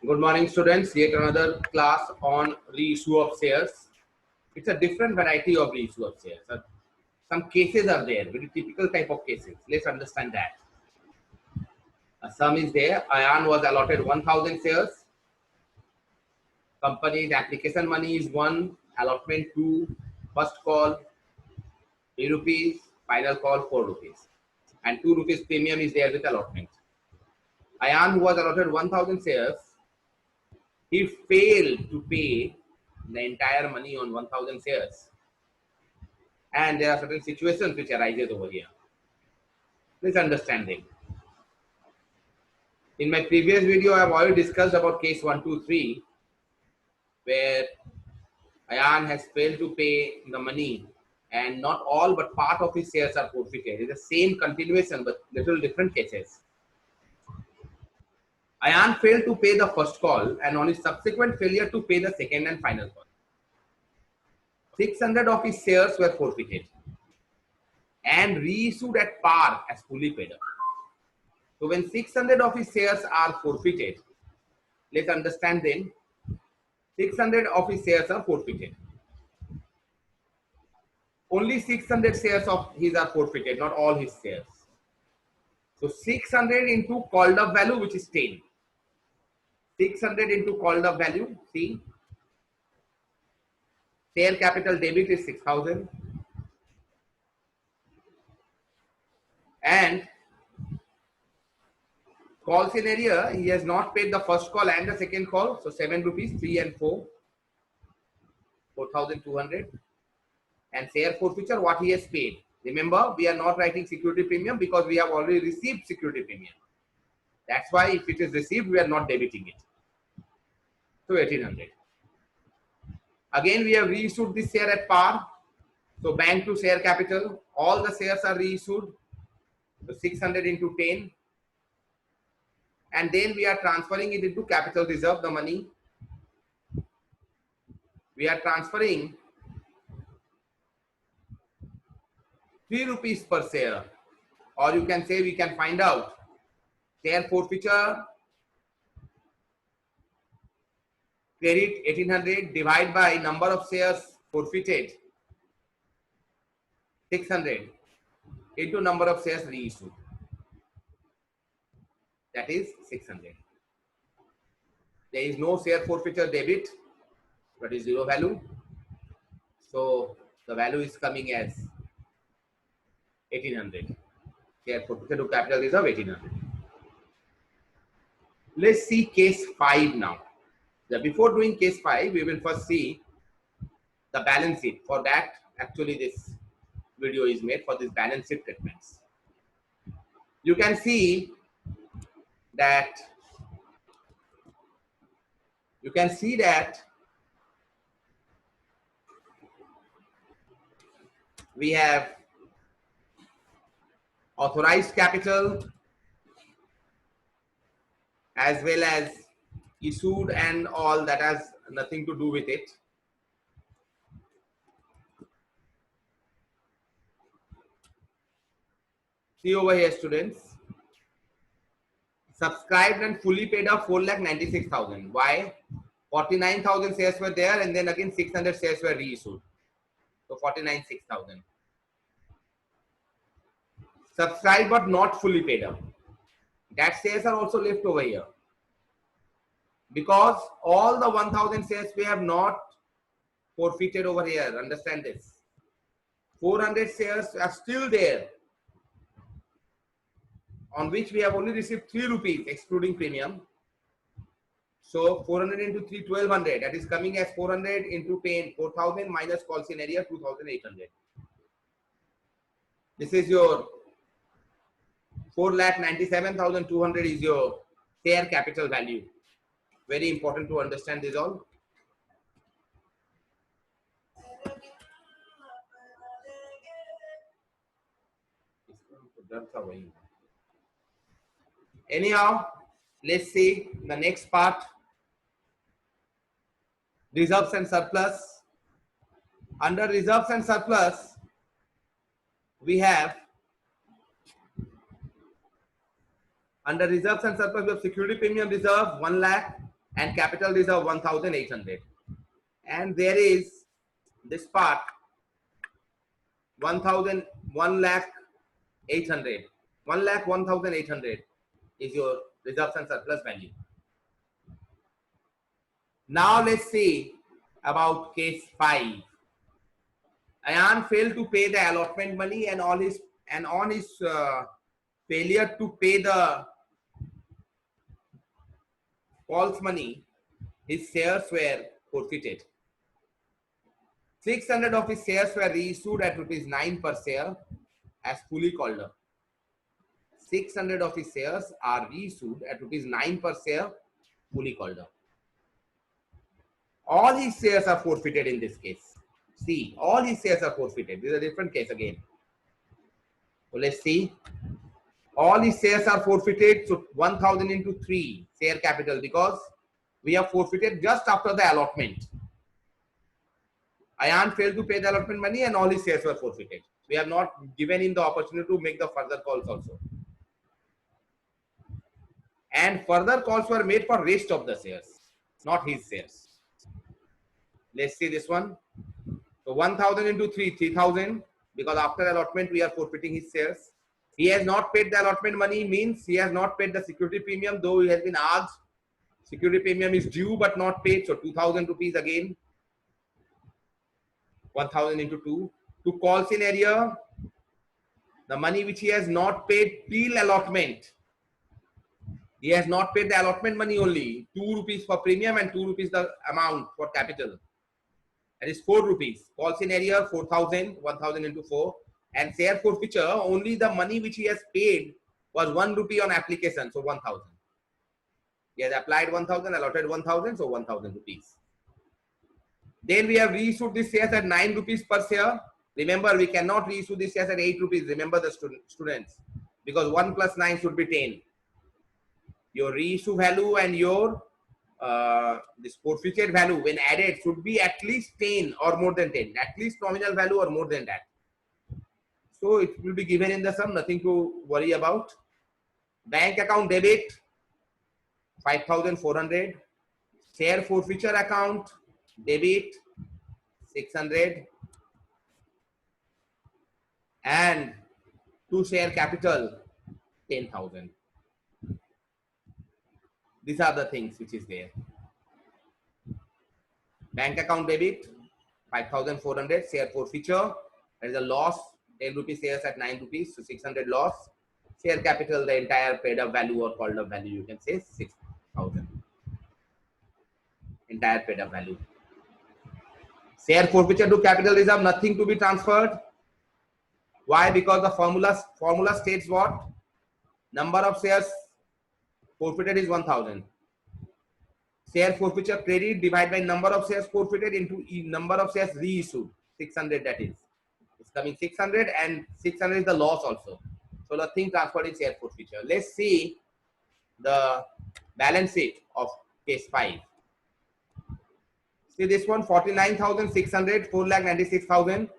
Good morning, students. Yet another class on reissue of shares. It's a different variety of reissue of shares. Some cases are there, very typical type of cases. Let's understand that. A sum is there. Ayan was allotted 1,000 shares. Company's application money is 1, allotment 2, first call 3 rupees, final call 4 rupees. And 2 rupees premium is there with allotment. Ayan, who was allotted 1,000 shares, he failed to pay the entire money on 1,000 shares. And there are certain situations which arises over here. Please understand them. In my previous video, I have already discussed about case 1, 2, 3, where Ayan has failed to pay the money and not all but part of his shares are forfeited. It's the same continuation but little different cases. Ayan failed to pay the first call and on his subsequent failure to pay the second and final call, 600 of his shares were forfeited and reissued at par as fully paid up. So when 600 of his shares are forfeited, let's understand then, 600 of his shares are forfeited. Only 600 shares of his are forfeited, not all his shares. So 600 into called up value, which is 10. 600 into called up value, see, share capital debit is 6,000 and call scenario, he has not paid the first call and the second call, so 7 rupees, 3 and 4, 4,200. And share forfeiture, what he has paid. Remember, we are not writing security premium because we have already received security premium. That's why if it is received, we are not debiting it. So 1,800. Again, we have reissued this share at par. So bank to share capital, all the shares are reissued. So 600 into 10. And then we are transferring it into capital reserve, the money. We are transferring 3 rupees per share. Or you can say we can find out share forfeiture, credit 1,800 divided by number of shares forfeited, 600 into number of shares reissued. That is 600. There is no share forfeiture debit, but is zero value. So the value is coming as 1,800. Share forfeiture to capital reserve 1,800. Let's see case 5 now. Before doing case 5, we will first see the balance sheet. For that, actually this video is made for this balance sheet statements. You can see that we have authorized capital as well as issued and all that has nothing to do with it. See over here, students. Subscribed and fully paid up 4,96,000. Why? 49,000 shares were there and then again 600 shares were reissued. So 49,600. Subscribed but not fully paid up. That shares are also left over here. Because all the 1,000 shares we have not forfeited over here. Understand this. 400 shares are still there, on which we have only received 3 rupees excluding premium. So 400 into 3, 1,200. That is coming as 400 into 10, 4,000 minus call scenario 2,800. This is your 4,97,200 is your share capital value. Very important to understand this all. Anyhow, let's see the next part. Reserves and surplus. Under reserves and surplus, we have security premium reserve 1 lakh and capital reserve 1,800. And there is this part 1 lakh 800. 1 lakh 1,800 is your reserves and surplus value. Now let's see about case 5. Ayan failed to pay the allotment money, and on his failure to pay the calls money, his shares were forfeited. 600 of his shares were reissued at ₹9 per share as fully called up. 600 of his shares are reissued at ₹9 per share fully called up. All his shares are forfeited in this case. See, all his shares are forfeited. This is a different case again. So let's see. All his shares are forfeited. So 1,000 into 3 share capital, because we have forfeited just after the allotment. Ayan failed to pay the allotment money and all his shares were forfeited. We have not given him the opportunity to make the further calls also. And further calls were made for rest of the shares, not his shares. Let's see this one. So 1,000 into 3, 3,000, because after allotment we are forfeiting his shares. He has not paid the allotment money, means he has not paid the security premium, though he has been asked. Security premium is due but not paid, so 2,000 rupees again. 1,000 into 2. To calls in area, the money which he has not paid till allotment. He has not paid the allotment money only. 2 rupees for premium and 2 rupees the amount for capital. That is 4 rupees. Calls in area 4,000, 1,000 into 4. And share forfeiture, only the money which he has paid was 1 rupee on application, so 1,000. He has applied 1,000, allotted 1,000, so 1,000 rupees. Then we have reissued this shares at 9 rupees per share. Remember, we cannot reissue this shares at 8 rupees. Remember the students, because 1 plus 9 should be 10. Your reissue value and your this forfeited value when added should be at least 10 or more than 10. At least nominal value or more than that. So it will be given in the sum, nothing to worry about. Bank account debit 5,400. Share forfeiture account debit 600. And to share capital 10,000. These are the things which is there. Bank account debit 5,400. Share forfeiture, there is a loss, 10 rupees shares at 9 rupees, so 600 loss. Share capital, the entire paid up value or called up value, you can say 6,000. Entire paid up value. Share forfeiture to capital reserve, nothing to be transferred. Why? Because the formula states what? Number of shares forfeited is 1,000. Share forfeiture credit divided by number of shares forfeited into number of shares reissued, 600 that is. It's coming 600 and 600 is the loss also. So the thing transferred is share forfeiture. Let's see the balance sheet of case 5. See this one, 49,600, 4,96,000.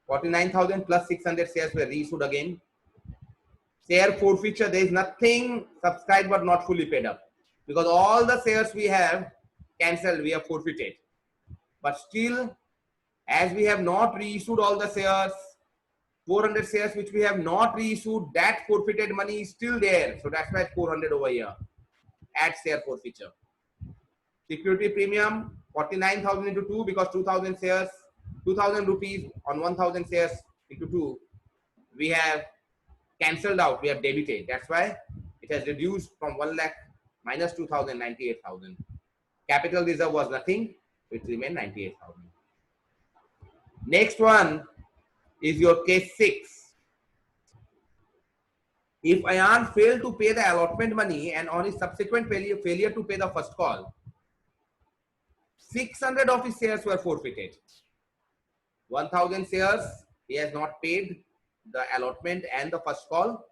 49,000 plus 600 shares were reissued again. Share forfeiture, there is nothing subscribed but not fully paid up, because all the shares we have cancelled, we have forfeited. But still, as we have not reissued all the shares, 400 shares which we have not reissued, that forfeited money is still there. So that's why it's 400 over here. Add share forfeiture. Security premium 49,000 into 2, because 2,000 shares, 2,000 rupees on 1,000 shares into 2, we have cancelled out, we have debited. That's why it has reduced from 1 lakh minus 2,000, 98,000. Capital reserve was nothing, it remained 98,000. Next one is your case 6. If Ayan failed to pay the allotment money and on his subsequent failure to pay the first call, 600 of his shares were forfeited. 1,000 shares he has not paid the allotment and the first call.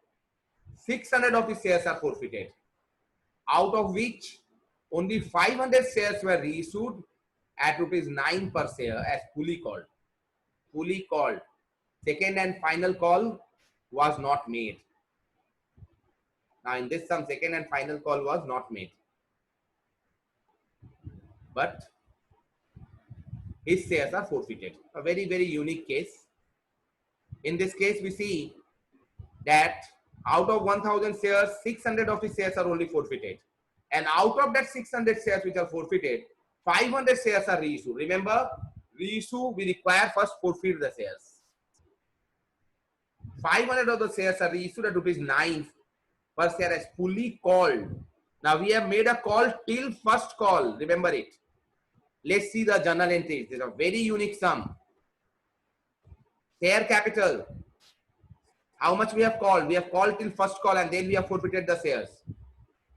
600 of his shares are forfeited, out of which only 500 shares were reissued at ₹9 per share as fully called. Fully called. Second and final call was not made. Now in this sum, second and final call was not made. but his shares are forfeited. A very, very unique case. In this case, we see that out of 1000 shares, 600 of his shares are only forfeited. And out of that 600 shares which are forfeited, 500 shares are reissued. Remember, reissue, we require first forfeit the shares. 500 of the shares are reissued at rupees 9 per share as fully called. Now we have made a call till first call. Remember it. Let's see the journal entries. These are very unique sum. Share capital. How much we have called? We have called till first call and then we have forfeited the shares.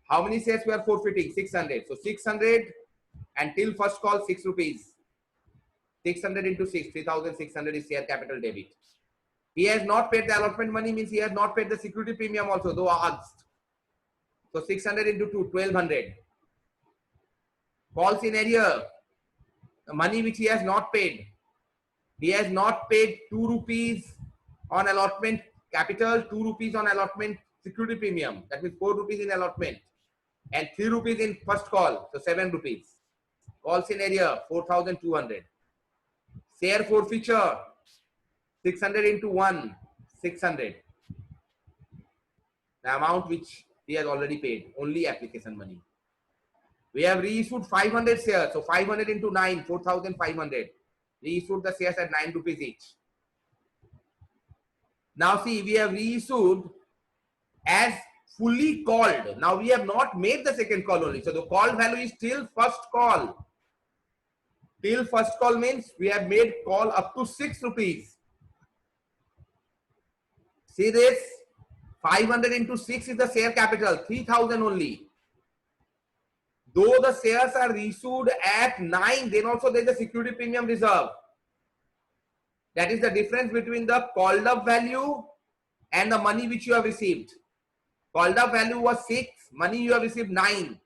How many shares we are forfeiting? 600. So 600 and till first call 6 rupees. 600 into 6, 3600 is share capital debit. He has not paid the allotment money, means he has not paid the security premium also, though asked. So 600 into 2, 1200. False in arrear. The money which he has not paid. He has not paid 2 rupees on allotment capital, 2 rupees on allotment security premium. That means 4 rupees in allotment and 3 rupees in first call. So 7 rupees. False in arrear, 4200. Share forfeiture, 600 into 1, 600. The amount which he has already paid, only application money. We have reissued 500 shares. So 500 into 9, 4500. Reissued the shares at 9 rupees each. Now see, we have reissued as fully called. Now we have not made the second call only. So the call value is till first call. Till first call means we have made call up to 6 rupees. See this? 500 into 6 is the share capital, 3000 only. Though the shares are reissued at 9, then also there is a security premium reserve. That is the difference between the called up value and the money which you have received. Called up value was 6, money you have received 9.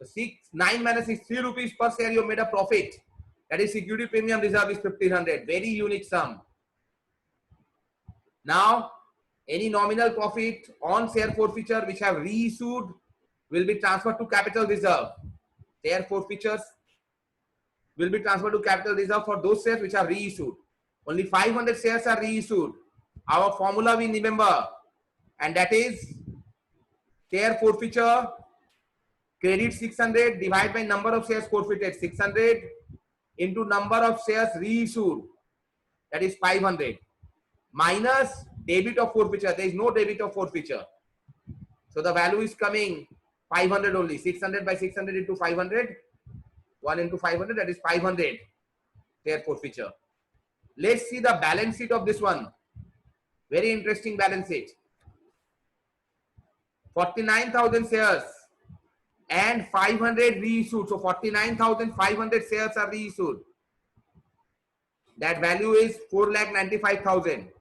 So 9 minus 6, 3 rupees per share you have made a profit. That is security premium reserve is 1500. Very unique sum. Now, any nominal profit on share forfeiture which have reissued will be transferred to capital reserve. Share forfeitures will be transferred to capital reserve for those shares which are reissued. Only 500 shares are reissued. Our formula we remember, and that is share forfeiture credit 600 divided by number of shares forfeited, 600 into number of shares reissued, that is 500, minus debit of forfeiture. There is no debit of forfeiture. So the value is coming 500 only. 600 by 600 into 500. 1 into 500, that is 500 share forfeiture. Let's see the balance sheet of this one. Very interesting balance sheet. 49,000 shares and 500 reissued. So 49,500 shares are reissued. That value is 4,95,000.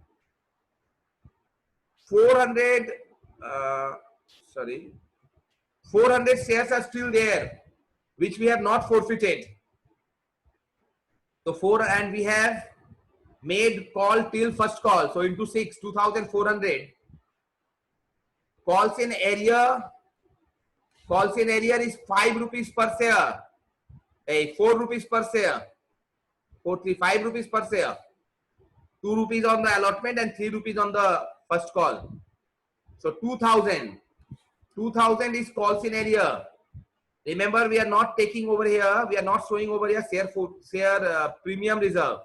400 shares are still there, which we have not forfeited. So and we have made call till first call. So into 6, 2,400. Calls in arrear is 5 rupees per share. 4 rupees per share. 5 rupees per share. 2 rupees on the allotment and 3 rupees on the first call. So 2,000. 2,000 is calls in arrear. Remember, we are not taking over here. We are not showing over here share premium reserve.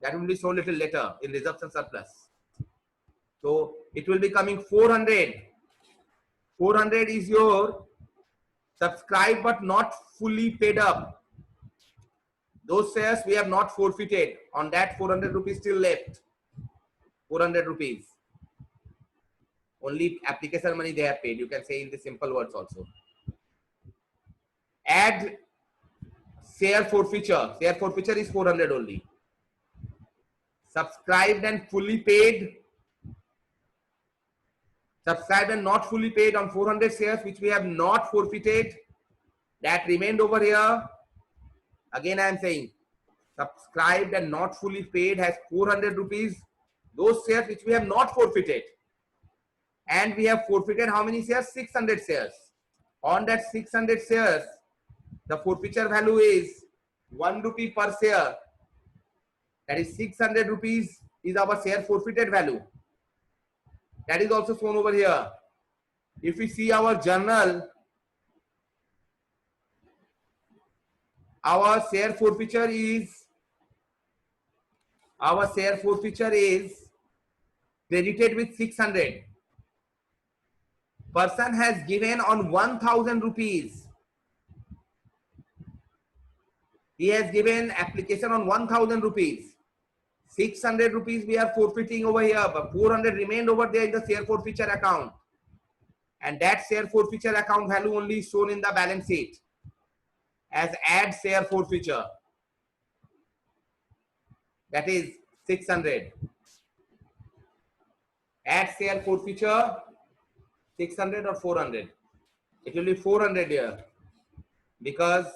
That will be shown little later in reserves and surplus. So it will be coming 400. 400 is your subscribed but not fully paid up. Those shares we have not forfeited. On that 400 rupees still left. 400 rupees. Only application money they have paid. You can say in the simple words also. Add share forfeiture. Share forfeiture is 400 only. Subscribed and fully paid. Subscribed and not fully paid on 400 shares which we have not forfeited. That remained over here. Again I am saying subscribed and not fully paid has 400 rupees. Those shares which we have not forfeited. And we have forfeited how many shares? 600 shares. On that 600 shares, The forfeiture value is 1 rupee per share. That is 600 rupees is our share forfeited value. That is also shown over here. If we see our journal, our share forfeiture is credited with 600. Person has given on 1000 rupees. He has given application on 1000 rupees. 600 rupees we are forfeiting over here, but 400 remained over there in the share forfeiture account. And that share forfeiture account value only is shown in the balance sheet as add share forfeiture. That is 600. Add share forfeiture 600 or 400. It will be 400 here because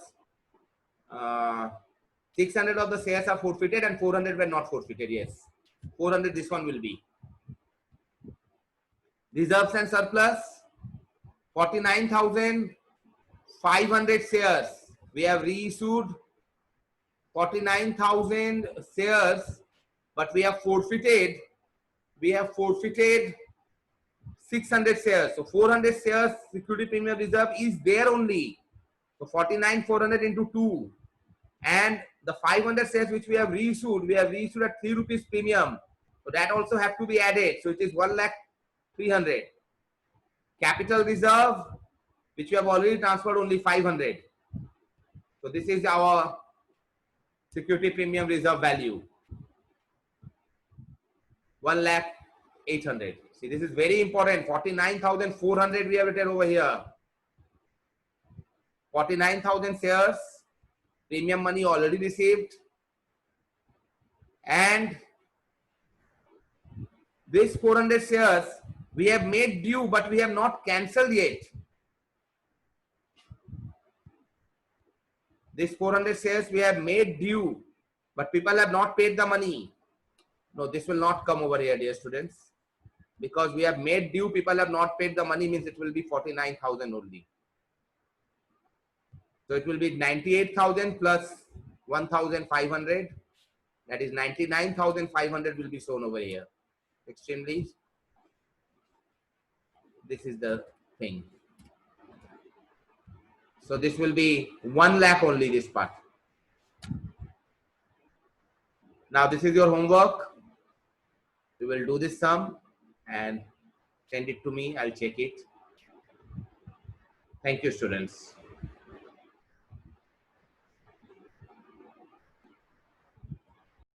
600 of the shares are forfeited and 400 were not forfeited. Yes, 400 this one will be. Reserves and surplus 49,500 shares. We have reissued 49,000 shares, but we have forfeited 600 shares. So 400 shares security premium reserve is there only. So 49,400 into 2. And the 500 shares which we have reissued at 3 rupees premium. So that also have to be added. So it is 1,300,000. Capital reserve, which we have already transferred only 500. So this is our security premium reserve value. 1,08,000. See, this is very important. 49,400 we have written over here. 49,000 shares, premium money already received. And this 400 shares we have made due, but we have not cancelled yet. This 400 shares we have made due, but people have not paid the money. No, this will not come over here, dear students. Because we have made due, people have not paid the money, means it will be 49,000 only. So it will be 98,000 plus 1,500. That is 99,500 will be shown over here. Extremely. This is the thing. So this will be 1 lakh only, this part. Now this is your homework. You will do this sum and send it to me. I'll check it. Thank you, students.